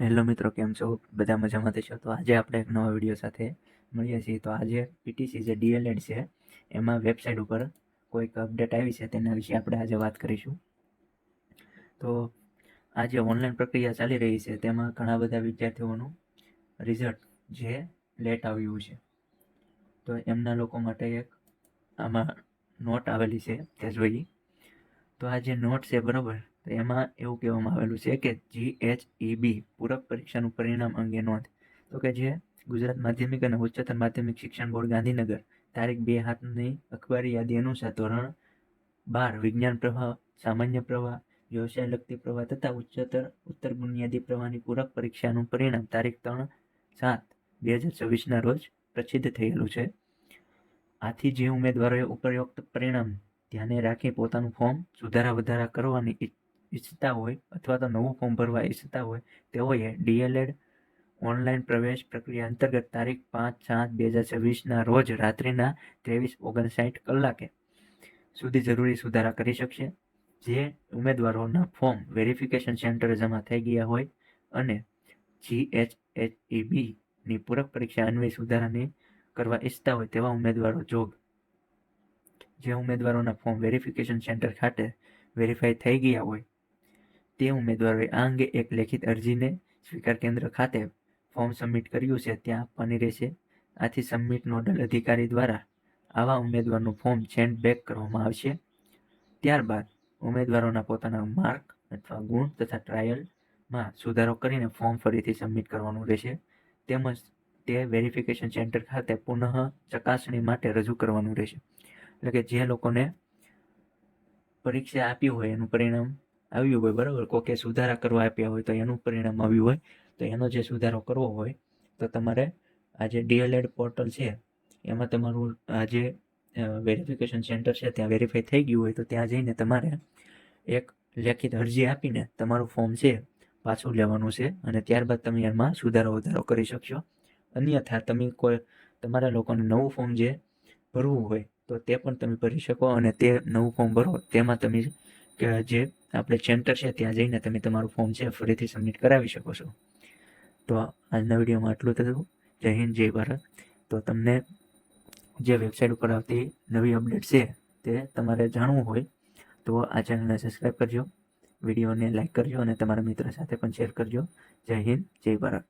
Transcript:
Hello મિત્રો, કેમ છો? બધા મજામાં થશો? તો આજે આપણે એક નવા વિડીયો સાથે મળીએ છીએ. તો આજે પીટીસી જે ડીએલએડ છે એમાં વેબસાઇટ ઉપર કોઈક અપડેટ આવી છે, તેના વિશે આપણે આજે વાત કરીશું. તો આ જે ઓનલાઈન પ્રક્રિયા ચાલી રહી છે તેમાં ઘણા બધા વિદ્યાર્થીઓનું રિઝલ્ટ જે લેટ આવ્યું છે, તો એમના લોકો માટે એક આમાં નોટ આવેલી છે, તે જોઈએ. તો આ જે નોટ છે બરાબર, તો એમાં એવું કહેવામાં આવેલું છે કે GHEB પૂરક પરીક્ષાનું પરિણામ અંગે નોંધ. તો કે જે ગુજરાત માધ્યમિક અને ઉચ્ચતર માધ્યમિક શિક્ષણ બોર્ડ ગાંધીનગર તારીખ 2/7ની અખબારી યાદી અનુસાર ધોરણ 12 વિજ્ઞાન પ્રવાહ, સામાન્ય પ્રવાહ, વ્યવસાય લગતી પ્રવાહ તથા ઉત્તર બુનિયાદી પ્રવાહની પૂરક પરીક્ષાનું પરિણામ તારીખ 3/7/2024ના રોજ પ્રસિદ્ધ થયેલું છે. આથી જે ઉમેદવારોએ ઉપરોક્ત પરિણામ ધ્યાને રાખી પોતાનું ફોર્મ સુધારા વધારા કરવાની ઈચ્છતા હોય અથવા તો નવું ફોર્મ ભરવા ઈચ્છતા હોય તેઓએ ડીએલએડ ઓનલાઈન પ્રવેશ પ્રક્રિયા અંતર્ગત તારીખ 5/7/2024ના રોજ રાત્રિના 23:59 કલાકે સુધી જરૂરી સુધારા કરી શકશે. જે ઉમેદવારોના ફોર્મ વેરિફિકેશન સેન્ટરે જમા થઈ ગયા હોય અને GHEB-ની પૂરક પરીક્ષા અન્વયે સુધારાની કરવા ઈચ્છતા હોય તેવા ઉમેદવારો જે ઉમેદવારોના ફોર્મ વેરિફિકેશન સેન્ટર ખાતે વેરીફાઈ થઈ ગયા હોય તે ઉમેદવારોએ આ અંગે એક લેખિત અરજીને સ્વીકાર કેન્દ્ર ખાતે ફોર્મ સબમિટ કર્યું છે ત્યાં આપવાની રહેશે. આથી સબમિટ નોડલ અધિકારી દ્વારા આવા ઉમેદવારનું ફોર્મ સેન્ડ બેક કરવામાં આવશે. ત્યારબાદ ઉમેદવારોના પોતાના માર્ક અથવા ગુણ તથા ટ્રાયલમાં સુધારો કરીને ફોર્મ ફરીથી સબમિટ કરવાનું રહેશે. તેમજ તે વેરિફિકેશન સેન્ટર ખાતે પુનઃ ચકાસણી માટે રજૂ કરવાનું રહેશે. એટલે કે જે લોકોને પરીક્ષા આપી હોય એનું પરિણામ આવ્યું હોય બરાબર, કોકે સુધારા કરવા આપ્યા હોય તો એનું પરિણામ આવ્યું હોય તો એનો જે સુધારો કરવો હોય તો તમારે આ જે ડીએલએડ પોર્ટલ છે એમાં તમારું આ જે વેરિફિકેશન સેન્ટર છે ત્યાં વેરીફાઈ થઈ ગયું હોય તો ત્યાં જઈને તમારે એક લેખિત અરજી આપીને તમારું ફોર્મ છે પાછું લેવાનું છે અને ત્યારબાદ તમે એમાં સુધારો વધારો કરી શકશો. અન્યથા તમે તમારા લોકોને નવું ફોર્મ જે ભરવું હોય તો તે પણ તમે ભરી શકો અને તે નવું ફોર્મ ભરો તેમાં તમે જે આપણે સેન્ટર છે ત્યાં જઈને તમે તમારું ફોર્મ છે ફરીથી સબમિટ કરાવી શકો છો. તો આજના વિડીયોમાં આટલું થયું. જય હિન્દ, જય ભારત. તો તમને જે વેબસાઇટ ઉપર આવતી નવી અપડેટ છે તે તમારે જાણવું હોય તો આ ચેનલને સબસ્ક્રાઈબ કરજો, વિડીયોને લાઈક કરજો અને તમારા મિત્ર સાથે પણ શેર કરજો. જય હિન્દ, જય ભારત.